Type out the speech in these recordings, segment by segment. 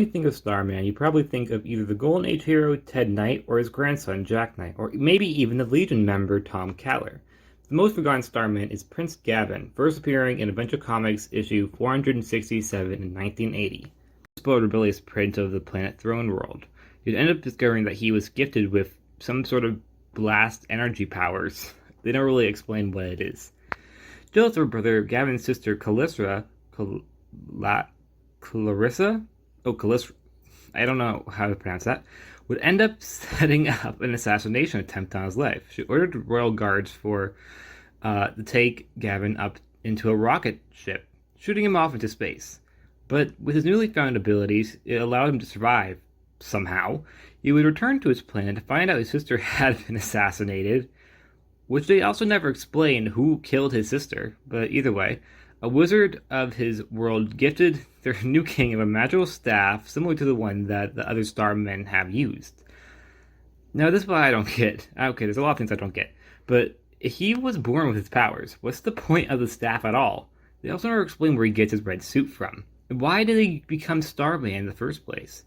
When you think of Starman, you probably think of either the Golden Age hero Ted Knight or his grandson Jack Knight, or maybe even the Legion member Tom Caller. The most forgotten Starman is Prince Gavin, first appearing in Adventure Comics issue 467 in 1980. A spoiled rebellious prince of the planet Throne World. You'd end up discovering that he was gifted with some sort of blast energy powers. They don't really explain what it is. Jealous of her brother, Gavin's sister Clarissa, Clarissa? Oh, Callisto, I don't know how to pronounce that, would end up setting up an assassination attempt on his life. She ordered royal guards to take Gavin up into a rocket ship, shooting him off into space. But with his newly found abilities, it allowed him to survive, somehow. He would return to his planet to find out his sister had been assassinated, which they also never explain who killed his sister, but either way, a wizard of his world gifted their new king of a magical staff similar to the one that the other starmen have used. Now, this is what I don't get. Okay, there's a lot of things I don't get. But if he was born with his powers, what's the point of the staff at all? They also never explain where he gets his red suit from. And why did he become Starman in the first place?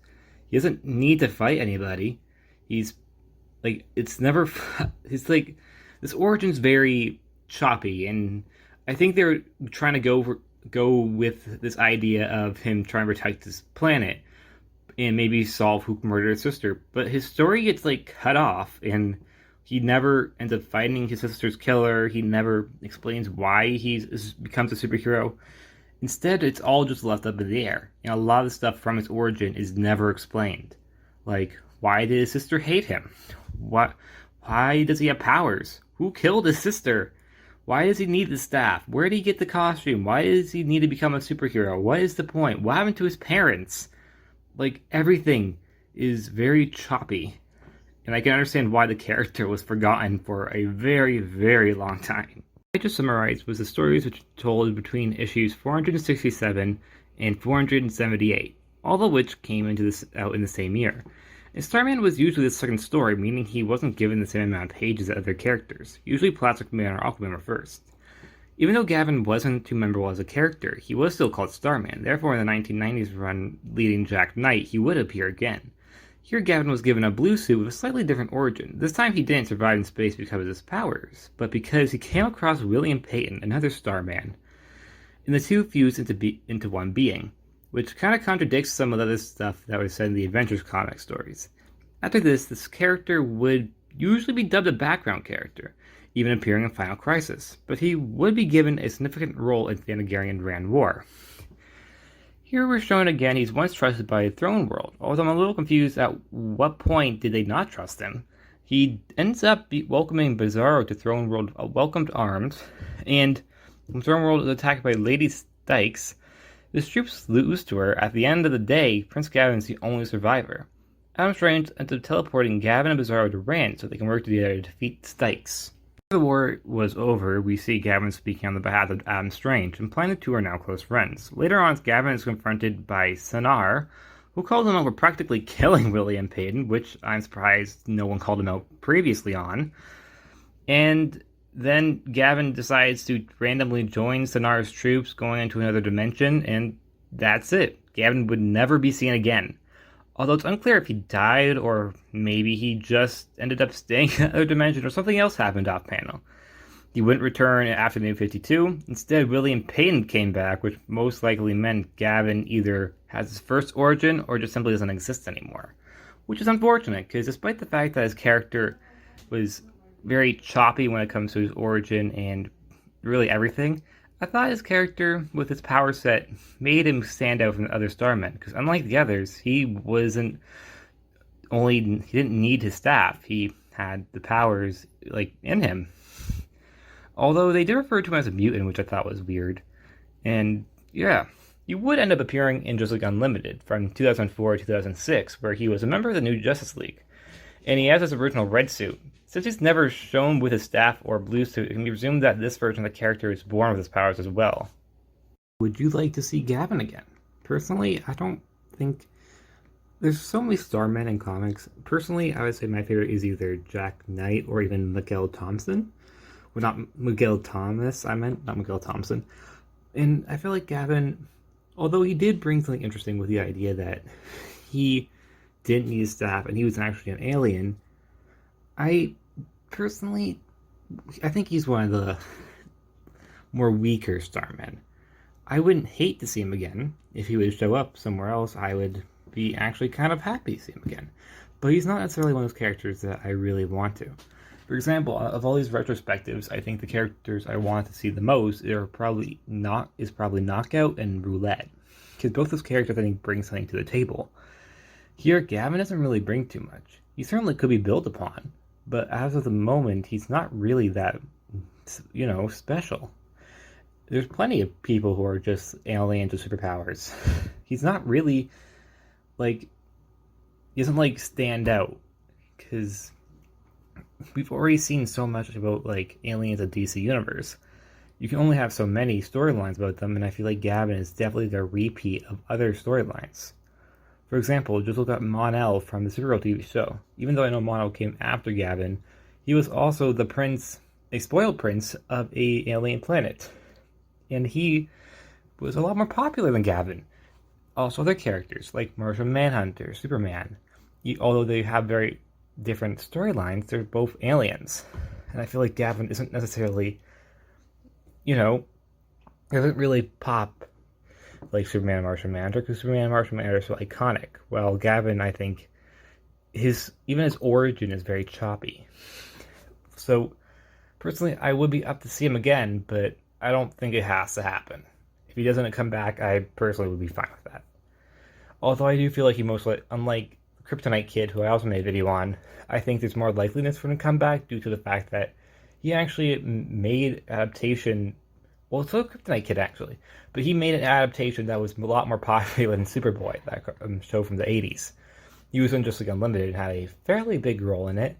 He doesn't need to fight anybody. He's like, it's never. It's like, this origin's very choppy, and I think they're trying to go with this idea of him trying to protect his planet and maybe solve who murdered his sister. But his story gets like cut off, and he never ends up finding his sister's killer. He never explains why he becomes a superhero. Instead, it's all just left up in the air. And a lot of the stuff from his origin is never explained. Like, why did his sister hate him? Why does he have powers? Who killed his sister? Why does he need the staff? Where did he get the costume? Why does he need to become a superhero? What is the point? What happened to his parents? Like, everything is very choppy. And I can understand why the character was forgotten for a very, very long time. I just summarized was the stories which told between issues 467 and 478, all of which came out in the same year. And Starman was usually the second story, meaning he wasn't given the same amount of pages as other characters. Usually Plastic Man or Aquaman were first. Even though Gavin wasn't too memorable as a character, he was still called Starman. Therefore, in the 1990s run leading Jack Knight, he would appear again. Here, Gavin was given a blue suit with a slightly different origin. This time, he didn't survive in space because of his powers, but because he came across William Payton, another Starman, and the two fused into one being, which kind of contradicts some of the other stuff that was said in the Adventures comic stories. After this character would usually be dubbed a background character, even appearing in Final Crisis, but he would be given a significant role in the Thanagarian War. Here we're shown again he's once trusted by the Throne World, although I'm a little confused at what point did they not trust him. He ends up welcoming Bizarro to Throne World, welcomed arms, and when Throne World is attacked by Lady Styx, his troops lose to her. At the end of the day, Prince Gavin is the only survivor. Adam Strange ends up teleporting Gavin and Bizarro to Rand so they can work together to defeat Styx. After the war was over, we see Gavin speaking on the behalf of Adam Strange, implying the two are now close friends. Later on, Gavin is confronted by Sanar, who called him out for practically killing William Payton, which I'm surprised no one called him out previously on. And then Gavin decides to randomly join Sanar's troops going into another dimension, and that's it. Gavin would never be seen again. Although it's unclear if he died or maybe he just ended up staying in another dimension or something else happened off-panel. He wouldn't return after New 52. Instead, William Payton came back, which most likely meant Gavin either has his first origin or just simply doesn't exist anymore. Which is unfortunate, because despite the fact that his character was very choppy when it comes to his origin and really everything, I thought his character, with his power set, made him stand out from the other Starmen, because unlike the others, he didn't need his staff, he had the powers, in him. Although they did refer to him as a mutant, which I thought was weird. And, yeah, he would end up appearing in Justice League Unlimited from 2004 to 2006, where he was a member of the New Justice League. And he has his original red suit. Since he's never shown with his staff or blue suit, it can be presumed that this version of the character is born with his powers as well. Would you like to see Gavin again? Personally, I don't think... There's so many Starmen in comics. Personally, I would say my favorite is either Jack Knight or even Miguel Thompson. Well, not Miguel Thomas, I meant, not Miguel Thompson. And I feel like Gavin Although he did bring something interesting with the idea that he didn't need staff and he was actually an alien. I personally, I think he's one of the more weaker Starmen. I wouldn't hate to see him again. If he would show up somewhere else, I would be actually kind of happy to see him again. But he's not necessarily one of those characters that I really want to. For example, of all these retrospectives, I think the characters I want to see the most are probably Knockout and Roulette, because both those characters I think bring something to the table. Here, Gavin doesn't really bring too much. He certainly could be built upon, but as of the moment, he's not really that, special. There's plenty of people who are just aliens with superpowers. He's not really like he doesn't stand out because we've already seen so much about aliens in DC Universe. You can only have so many storylines about them, and I feel like Gavin is definitely the repeat of other storylines. For example, just look at Mon-El from the Supergirl TV show. Even though I know Mon-El came after Gavin, he was also the prince, a spoiled prince of a alien planet. And he was a lot more popular than Gavin. Also, other characters like Martian Manhunter, Superman, although they have very different storylines, they're both aliens. And I feel like Gavin isn't necessarily, doesn't really pop like Superman and Martian Manhunter, because Superman and Martian Manhunter are so iconic. Well, Gavin, I think, his origin is very choppy. So, personally, I would be up to see him again, but I don't think it has to happen. If he doesn't come back, I personally would be fine with that. Although I do feel like unlike Kryptonite Kid, who I also made a video on, I think there's more likeliness for him to come back due to the fact that he actually made adaptation. Well, so Kryptonite Kid actually, but he made an adaptation that was a lot more popular than Superboy, that show from the 80s. He was in Justice League Unlimited and had a fairly big role in it.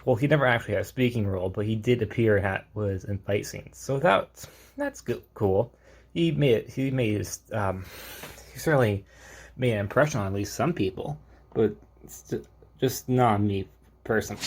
Well, he never actually had a speaking role, but he did appear and was in fight scenes. So that's good, cool. He certainly made an impression on at least some people, but it's just not me personally.